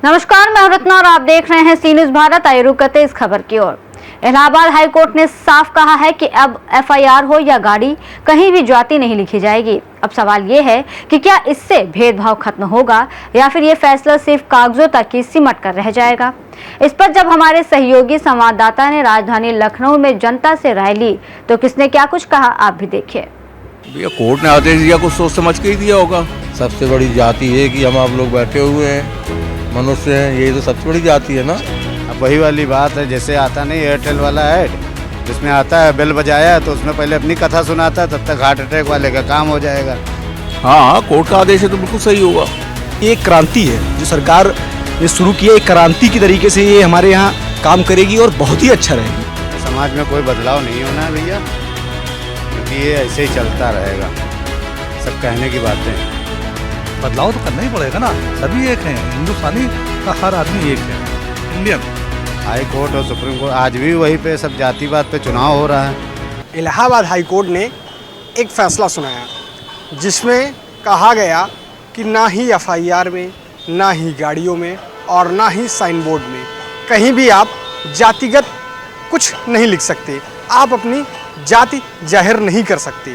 नमस्कार, मैं रत्ना और आप देख रहे हैं सी न्यूज़ भारत। आइए रुक करते इस खबर की ओर। इलाहाबाद हाईकोर्ट ने साफ कहा है कि अब एफआईआर हो या गाड़ी, कहीं भी जाति नहीं लिखी जाएगी। अब सवाल ये है कि क्या इससे भेदभाव खत्म होगा या फिर ये फैसला सिर्फ कागजों तक ही सिमट कर रह जाएगा। इस पर जब हमारे सहयोगी संवाददाता ने राजधानी लखनऊ में जनता से राय ली तो किसने क्या कुछ कहा, आप भी देखिए। भैया कोर्ट ने आदेश दिया, कुछ सोच समझ के ही दिया होगा। सबसे बड़ी जाति है कि हम आप लोग बैठे हुए हैं, मनुष्य हैं, यही तो सबसे बड़ी जाति है ना। अब वही वाली बात है, जैसे आता नहीं एयरटेल वाला ऐड, जिसमें आता है बेल बजाया तो उसमें पहले अपनी कथा सुनाता है, तब तक हार्ट अटैक वाले का काम हो जाएगा। हाँ, कोर्ट का आदेश है तो बिल्कुल सही होगा। एक क्रांति है जो सरकार ने शुरू की है, एक क्रांति की तरीके से ये हमारे यहाँ काम करेगी और बहुत ही अच्छा रहेगी। समाज में कोई बदलाव नहीं होना है भैया, क्योंकि ये ऐसे ही चलता रहेगा। सब कहने की बातें हैं। बदलाव तो करना ही पड़ेगा ना, सभी एक हैं, हिंदुस्तानी का हर आदमी एक है, इंडियन। हाई कोर्ट और सुप्रीम कोर्ट आज भी वही पे सब जातिवाद पे चुनाव हो रहा है। इलाहाबाद हाई कोर्ट ने एक फैसला सुनाया जिसमें कहा गया कि ना ही एफआईआर में, ना ही गाड़ियों में और ना ही साइन बोर्ड में कहीं भी आप जातिगत कुछ नहीं लिख सकते, आप अपनी जाति जाहिर नहीं कर सकते।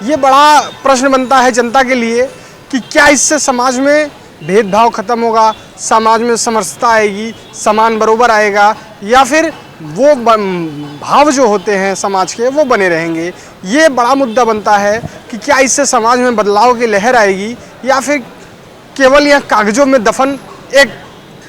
ये बड़ा प्रश्न बनता है जनता के लिए कि क्या इससे समाज में भेदभाव खत्म होगा, समाज में समरसता आएगी, समान बरोबर आएगा, या फिर वो भाव जो होते हैं समाज के वो बने रहेंगे। ये बड़ा मुद्दा बनता है कि क्या इससे समाज में बदलाव की लहर आएगी या फिर केवल यह कागजों में दफन एक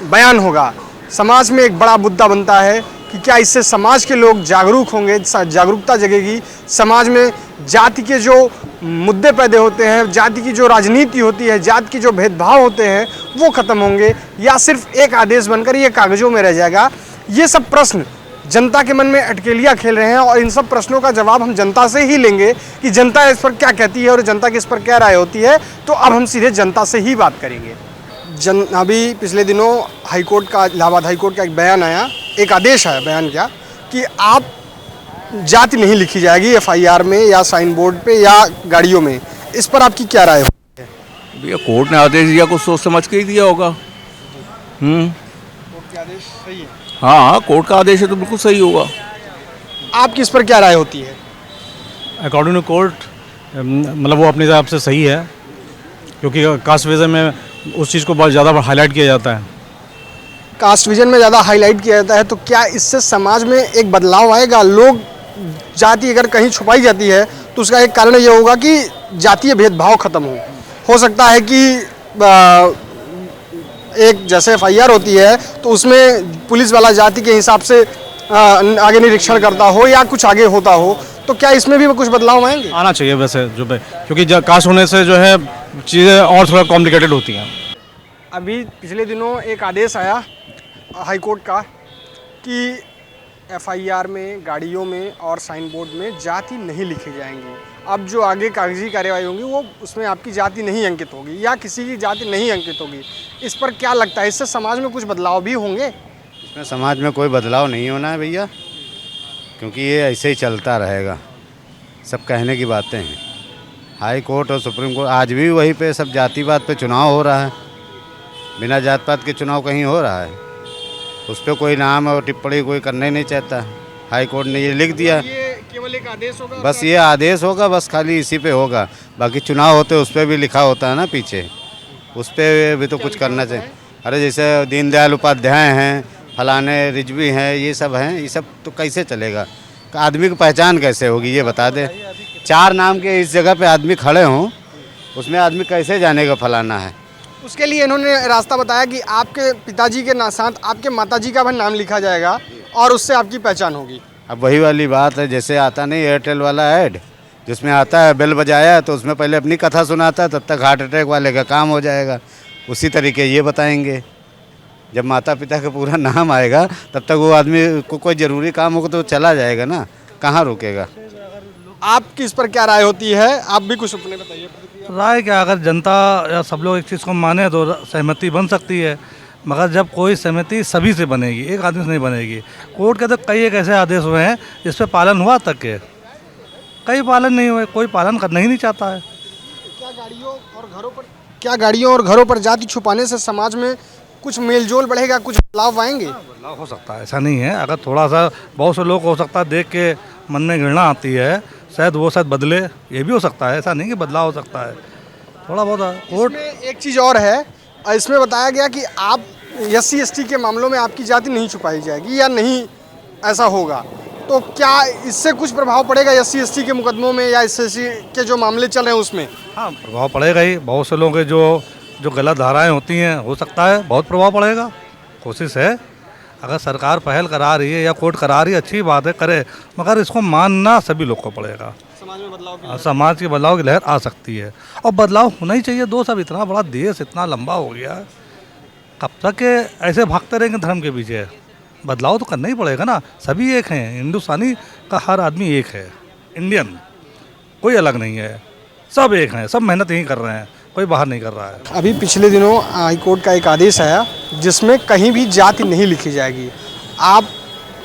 बयान होगा। समाज में एक बड़ा मुद्दा बनता है कि क्या इससे समाज के लोग जागरूक होंगे, जागरूकता जगेगी, समाज में जाति के जो मुद्दे पैदा होते हैं, जाति की जो राजनीति होती है, जाति की जो भेदभाव होते हैं वो खत्म होंगे, या सिर्फ एक आदेश बनकर ये कागजों में रह जाएगा। ये सब प्रश्न जनता के मन में अटकेलियाँ खेल रहे हैं और इन सब प्रश्नों का जवाब हम जनता से ही लेंगे कि जनता इस पर क्या कहती है और जनता की इस पर क्या राय होती है। तो अब हम सीधे जनता से ही बात करेंगे। अभी पिछले दिनों हाईकोर्ट का, इलाहाबाद हाईकोर्ट का एक बयान आया, एक आदेश आया, बयान क्या कि आप जाति नहीं लिखी जाएगी एफआईआर में या साइन बोर्ड पे या गाड़ियों में। इस पर आपकी क्या राय है? भैया कोर्ट ने आदेश दिया, कुछ सोच समझ के ही दिया होगा। कोर्ट का आदेश सही है? हाँ, कोर्ट का आदेश है तो बिल्कुल सही होगा। आपकी इस पर क्या राय होती है? अकॉर्डिंग टू कोर्ट मतलब वो अपने हिसाब से सही है, क्योंकि कास्ट विजन में उस चीज़ को बहुत ज़्यादा हाईलाइट किया जाता है। कास्ट विजन में ज़्यादा हाईलाइट किया जाता है, तो क्या इससे समाज में एक बदलाव आएगा? लोग जाति अगर कहीं छुपाई जाती है तो उसका एक कारण ये होगा कि जातीय भेदभाव खत्म हो सकता है कि एक जैसे एफआईआर होती है तो उसमें पुलिस वाला जाति के हिसाब से आगे निरीक्षण करता हो या कुछ आगे होता हो, तो क्या इसमें भी कुछ बदलाव आएंगे? आना चाहिए वैसे, जो क्योंकि कास्ट होने से जो है चीज़ें और थोड़ा कॉम्प्लिकेटेड होती हैं। अभी पिछले दिनों एक आदेश आया हाईकोर्ट का कि एफआईआर में, गाड़ियों में और साइन बोर्ड में जाति नहीं लिखी जाएंगी। अब जो आगे कागजी कार्यवाही होगी वो उसमें आपकी जाति नहीं अंकित होगी या किसी की जाति नहीं अंकित होगी। इस पर क्या लगता है, इससे समाज में कुछ बदलाव भी होंगे? इसमें समाज में कोई बदलाव नहीं होना है भैया, क्योंकि ये ऐसे ही चलता रहेगा। सब कहने की बातें हैं। हाई कोर्ट और सुप्रीम कोर्ट आज भी वही पे सब जातिवाद पे चुनाव हो रहा है। बिना जात पात के चुनाव कहीं हो रहा है? उस पर कोई नाम और टिप्पणी कोई करना ही नहीं चाहता। हाई कोर्ट ने ये लिख दिया, ये केवल एक आदेश होगा, बस ये आदेश होगा, बस खाली इसी पे होगा। बाकी चुनाव होते उस पर भी लिखा होता है ना पीछे, उस पर भी तो कुछ करना चाहिए। अरे जैसे दीनदयाल उपाध्याय हैं, फलाने रिजवी हैं, ये सब हैं, ये सब तो कैसे चलेगा? आदमी की पहचान कैसे होगी ये बता दे। 4 नाम के इस जगह पे आदमी खड़े हों, उसमें आदमी कैसे जानेगा फलाना है? उसके लिए इन्होंने रास्ता बताया कि आपके पिताजी के साथ आपके माताजी का भी नाम लिखा जाएगा और उससे आपकी पहचान होगी। अब वही वाली बात है, जैसे आता नहीं एयरटेल वाला ऐड, जिसमें आता है बेल बजाया तो उसमें पहले अपनी कथा सुनाता है, तब तक हार्ट अटैक वाले का काम हो जाएगा। उसी तरीके ये बताएंगे। जब माता पिता का पूरा नाम आएगा तब तक वो आदमी को कोई ज़रूरी काम होगा तो चला जाएगा ना, कहाँ रुकेगा? आपकी इस पर क्या राय होती है? आप भी कुछ अपने बताइए। राय क्या, अगर जनता या सब लोग एक चीज़ को माने तो सहमति बन सकती है, मगर जब कोई सहमति सभी से बनेगी, एक आदमी से नहीं बनेगी। कोर्ट के तो कई एक ऐसे आदेश हुए हैं जिस पर पालन हुआ तक के, कई पालन नहीं हुए, कोई पालन करना ही नहीं चाहता है। क्या गाड़ियों और घरों पर जाति छुपाने से समाज में कुछ मेलजोल बढ़ेगा, कुछ बदलाव आएंगे? बदलाव हो सकता है, ऐसा नहीं है। अगर थोड़ा सा, बहुत से लोग हो सकता है देख के मन में घृणा आती है, शायद वो शायद बदले, ये भी हो सकता है। ऐसा नहीं कि बदलाव हो सकता है, थोड़ा बहुत कोर्ट। इसमें एक चीज़ और है, इसमें बताया गया कि आप SC/ST के मामलों में आपकी जाति नहीं छुपाई जाएगी या नहीं ऐसा होगा, तो क्या इससे कुछ प्रभाव पड़ेगा SC/ST के मुकदमों में या SC के जो मामले चल रहे हैं उसमें? हाँ, प्रभाव पड़ेगा ही। बहुत से लोगों के जो गलत धाराएं होती हैं, हो सकता है बहुत प्रभाव पड़ेगा। कोशिश है, अगर सरकार पहल करा रही है या कोर्ट करा रही है, अच्छी बात है, करे, मगर इसको मानना सभी लोग को पड़ेगा। समाज के बदलाव की लहर आ सकती है और बदलाव होना ही चाहिए। दोस्त, अब इतना बड़ा देश, इतना लंबा हो गया, कब तक ऐसे भागते रहेंगे धर्म के पीछे? बदलाव तो करना ही पड़ेगा ना। सभी एक हैं, हिंदुस्तानी का हर आदमी एक है, इंडियन, कोई अलग नहीं है, सब एक हैं, सब मेहनत यही कर रहे हैं, कोई बाहर नहीं कर रहा है। अभी पिछले दिनों हाई कोर्ट का एक आदेश आया जिसमें कहीं भी जाति नहीं लिखी जाएगी। आप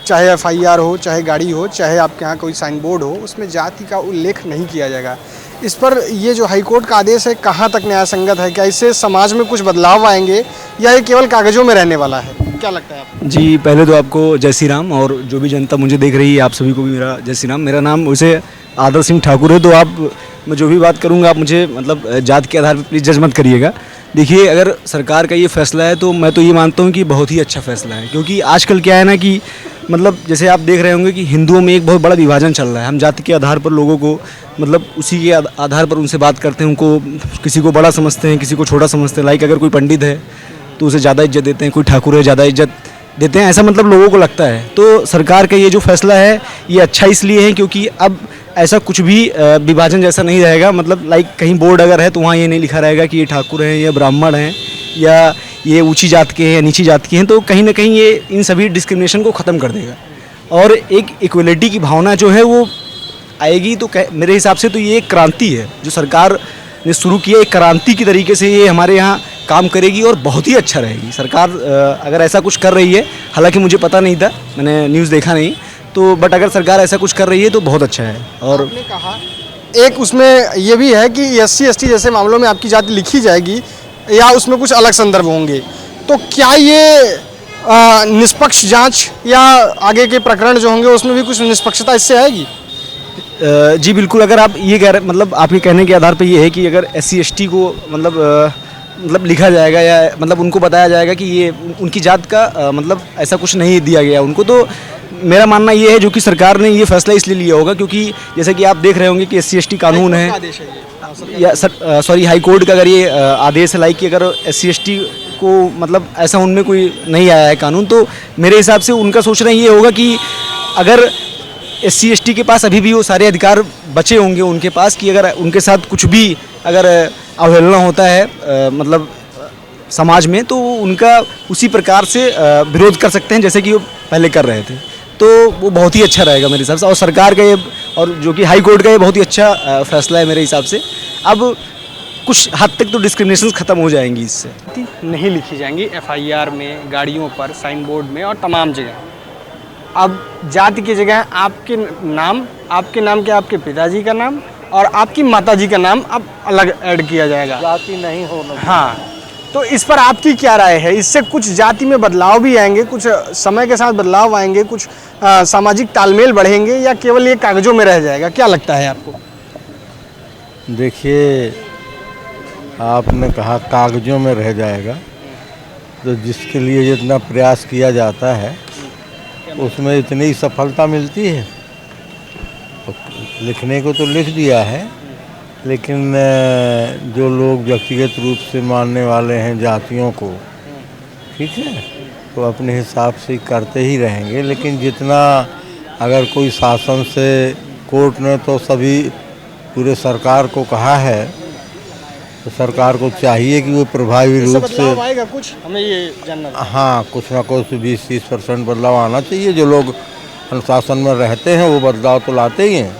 चाहे FIR हो, चाहे गाड़ी हो, चाहे आपके यहाँ कोई साइन बोर्ड हो, उसमें जाति का उल्लेख नहीं किया जाएगा। इस पर ये जो हाई कोर्ट का आदेश है, कहाँ तक न्याय संगत है? क्या इससे समाज में कुछ बदलाव आएंगे या ये केवल कागजों में रहने वाला है? क्या लगता है आपको? जी, पहले तो आपको जय श्री राम, और जो भी जनता मुझे देख रही है, आप सभी को भी मेरा जय श्री राम। मेरा नाम वैसे आदर सिंह ठाकुर है, तो आप, मैं जो भी बात करूंगा आप मुझे मतलब जात के आधार पर प्लीज़ जज मत करिएगा। देखिए, अगर सरकार का ये फैसला है तो मैं तो ये मानता हूँ कि बहुत ही अच्छा फैसला है, क्योंकि आजकल क्या है ना कि मतलब जैसे आप देख रहे होंगे कि हिंदुओं में एक बहुत बड़ा विभाजन चल रहा है। हम जाति के आधार पर लोगों को मतलब उसी के आधार पर उनसे बात करते हैं, उनको किसी को बड़ा समझते हैं, किसी को छोटा समझते हैं। लाइक अगर कोई पंडित है तो उसे ज़्यादा इज्जत देते हैं, कोई ठाकुर है ज़्यादा इज्जत देते हैं, ऐसा मतलब लोगों को लगता है। तो सरकार का ये जो फैसला है ये अच्छा इसलिए है क्योंकि अब ऐसा कुछ भी विभाजन जैसा नहीं रहेगा। मतलब लाइक कहीं बोर्ड अगर है तो वहाँ ये नहीं लिखा रहेगा कि ये ठाकुर हैं या ब्राह्मण हैं या ये ऊंची जात के हैं या नीची जात के हैं। तो कहीं ना कहीं ये इन सभी डिस्क्रिमिनेशन को ख़त्म कर देगा और एक इक्वलिटी की भावना जो है वो आएगी। तो मेरे हिसाब से तो ये एक क्रांति है जो सरकार ने शुरू की है, एक क्रांति की तरीके से ये हमारे यहाँ काम करेगी और बहुत ही अच्छा रहेगी। सरकार अगर ऐसा कुछ कर रही है, हालांकि मुझे पता नहीं था, मैंने न्यूज़ देखा नहीं, तो बट अगर सरकार ऐसा कुछ कर रही है तो बहुत अच्छा है। और आपने कहा एक उसमें ये भी है कि SC/ST जैसे मामलों में आपकी जाति लिखी जाएगी या उसमें कुछ अलग संदर्भ होंगे, तो क्या ये निष्पक्ष जांच या आगे के प्रकरण जो होंगे उसमें भी कुछ निष्पक्षता इससे आएगी? जी बिल्कुल। अगर आप ये कह रहे, मतलब आपके कहने के आधार पर ये है कि अगर SC/ST को मतलब लिखा जाएगा या मतलब उनको बताया जाएगा कि ये उनकी जात का मतलब ऐसा कुछ नहीं दिया गया उनको, तो मेरा मानना ये है जो कि सरकार ने ये फैसला इसलिए लिया होगा क्योंकि जैसे कि आप देख रहे होंगे कि SC/ST कानून है या सॉरी हाई कोर्ट का अगर ये आदेश है लाइक कि अगर SC/ST को मतलब ऐसा उनमें कोई नहीं आया है कानून, तो मेरे हिसाब से उनका सोचना ये होगा कि अगर SC/ST के पास अभी भी वो सारे अधिकार बचे होंगे उनके पास कि अगर उनके साथ कुछ भी अगर अवहेलना होता है मतलब समाज में, तो उनका उसी प्रकार से विरोध कर सकते हैं जैसे कि वो पहले कर रहे थे। तो वो बहुत ही अच्छा रहेगा मेरे हिसाब से। और सरकार का ये और जो कि हाई कोर्ट का ये बहुत ही अच्छा फैसला है मेरे हिसाब से। अब कुछ हद तक तो डिस्क्रिमिनेशन खत्म हो जाएंगी इससे। नहीं लिखी जाएंगी FIR में, गाड़ियों पर, साइन बोर्ड में और तमाम जगह। अब जाति की जगह आपके नाम के आपके पिताजी का नाम और आपकी माताजी का नाम अब अलग ऐड किया जाएगा। जाति नहीं होना। हाँ, तो इस पर आपकी क्या राय है? इससे कुछ जाति में बदलाव भी आएंगे, कुछ समय के साथ बदलाव आएंगे, कुछ सामाजिक तालमेल बढ़ेंगे या केवल ये कागजों में रह जाएगा? क्या लगता है आपको? देखिए, आपने कहा कागजों में रह जाएगा, तो जिसके लिए जितना प्रयास किया जाता है उसमें इतनी सफलता मिलती है। तो लिखने को तो लिख दिया है, लेकिन जो लोग व्यक्तिगत रूप से मानने वाले हैं जातियों को, ठीक है, तो अपने हिसाब से करते ही रहेंगे। लेकिन जितना अगर कोई शासन से, कोर्ट ने तो सभी पूरे सरकार को कहा है, तो सरकार को चाहिए कि वो प्रभावी रूप से आएगा कुछ, हमें ये जानना है। हाँ, कुछ ना कुछ 20-30% बदलाव आना चाहिए। जो लोग अनुशासन में रहते हैं वो बदलाव तो लाते ही हैं,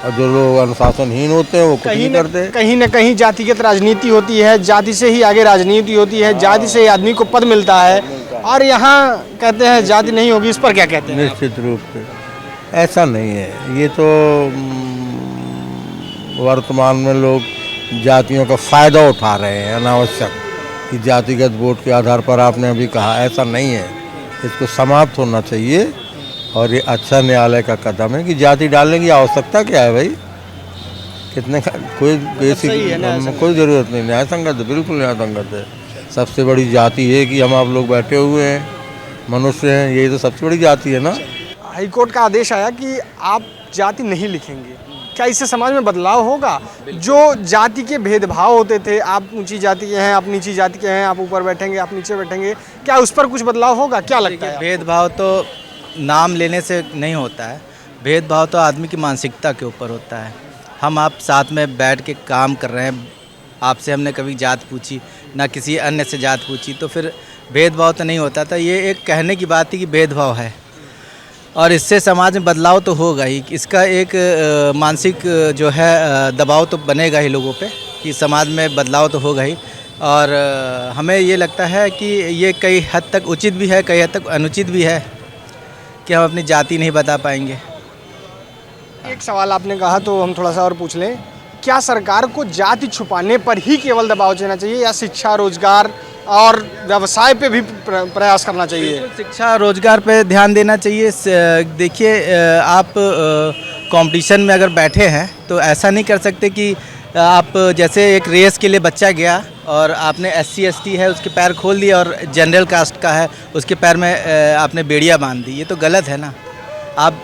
और जो लोग अनुशासनहीन होते हैं वो कुछ नहीं करते। कहीं न कहीं जातिगत राजनीति होती है, जाति से ही आगे राजनीति होती है, जाति से ही आदमी को पद मिलता है, और यहाँ कहते हैं जाति नहीं होगी। इस पर क्या कहते हैं? निश्चित रूप से ऐसा नहीं है। ये तो वर्तमान में लोग जातियों का फ़ायदा उठा रहे हैं अनावश्यक, कि जातिगत वोट के आधार पर आपने अभी कहा, ऐसा नहीं है। इसको समाप्त होना चाहिए और ये अच्छा न्यायालय का कदम है कि जाति डालने की आवश्यकता क्या है भाई, कितने कोई बेसिक कोई ज़रूरत नहीं, न्याय संगत है, बिल्कुल न्याय संगत है। सबसे बड़ी जाति है कि हम आप लोग बैठे हुए हैं, मनुष्य हैं, यही तो सबसे बड़ी जाति है ना। हाईकोर्ट का आदेश आया कि आप जाति नहीं लिखेंगे, क्या इससे समाज में बदलाव होगा? जो जाति के भेदभाव होते थे, आप ऊंची जाति के हैं, आप नीची जाति के हैं, आप ऊपर बैठेंगे, आप नीचे बैठेंगे, क्या उस पर कुछ बदलाव होगा? क्या लगता है? भेदभाव तो नाम लेने से नहीं होता है, भेदभाव तो आदमी की मानसिकता के ऊपर होता है। हम आप साथ में बैठ के काम कर रहे हैं, आपसे हमने कभी जात पूछी ना किसी अन्य से जात पूछी, तो फिर भेदभाव तो नहीं होता था। ये एक कहने की बात थी कि भेदभाव है, और इससे समाज में बदलाव तो होगा ही। इसका एक मानसिक जो है दबाव तो बनेगा ही लोगों पे कि समाज में बदलाव तो होगा ही। और हमें ये लगता है कि ये कई हद तक उचित भी है, कई हद तक अनुचित भी है कि हम अपनी जाति नहीं बता पाएंगे। एक सवाल आपने कहा तो हम थोड़ा सा और पूछ लें, क्या सरकार को जाति छुपाने पर ही केवल दबाव देना चाहिए या शिक्षा, रोजगार और व्यवसाय पे भी प्रयास करना चाहिए? शिक्षा रोजगार पे ध्यान देना चाहिए। देखिए, आप कंपटीशन में अगर बैठे हैं तो ऐसा नहीं कर सकते कि आप जैसे एक रेस के लिए बच्चा गया और आपने SC ST है उसके पैर खोल दिए और जनरल कास्ट का है उसके पैर में आपने बेड़ियाँ बांध दी, ये तो गलत है ना। आप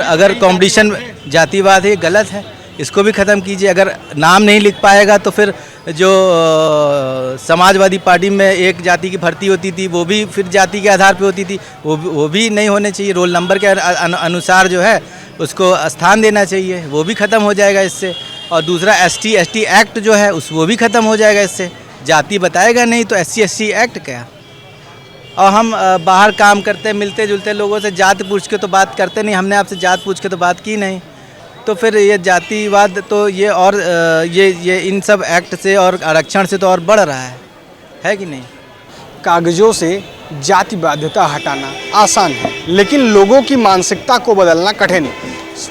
अगर कंपटीशन जातिवाद है, गलत है, इसको भी ख़त्म कीजिए। अगर नाम नहीं लिख पाएगा तो फिर जो समाजवादी पार्टी में एक जाति की भर्ती होती थी वो भी फिर जाति के आधार पे होती थी, वो भी नहीं होने चाहिए। रोल नंबर के अनुसार जो है उसको स्थान देना चाहिए, वो भी ख़त्म हो जाएगा इससे। और दूसरा ST ST एक्ट जो है वो भी ख़त्म हो जाएगा इससे। जाति बताएगा नहीं तो SC ST एक्ट क्या। और हम बाहर काम करते मिलते जुलते लोगों से जात पूछ के तो बात करते नहीं, हमने आपसे जात पूछ के तो बात की नहीं, तो फिर ये जातिवाद तो ये और ये इन सब एक्ट से और आरक्षण से तो और बढ़ रहा है कि नहीं। कागजों से जाति बाध्यता हटाना आसान है, लेकिन लोगों की मानसिकता को बदलना कठिन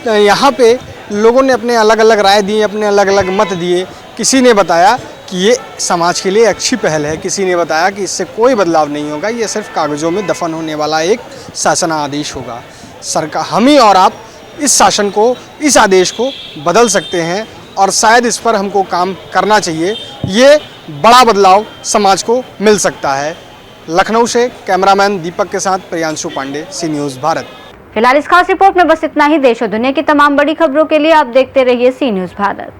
है। यहाँ पे लोगों ने अपने अलग अलग राय दी, अपने अलग अलग मत दिए। किसी ने बताया कि ये समाज के लिए अच्छी पहल है, किसी ने बताया कि इससे कोई बदलाव नहीं होगा, ये सिर्फ कागजों में दफन होने वाला एक शासनादेश होगा। सरकार, हम ही और आप इस शासन को, इस आदेश को बदल सकते हैं और शायद इस पर हमको काम करना चाहिए। ये बड़ा बदलाव समाज को मिल सकता है। लखनऊ से कैमरामैन दीपक के साथ प्रियांशु पांडे, सी न्यूज़ भारत। फिलहाल इस खास रिपोर्ट में बस इतना ही। देश और दुनिया की तमाम बड़ी खबरों के लिए आप देखते रहिए सी न्यूज़ भारत।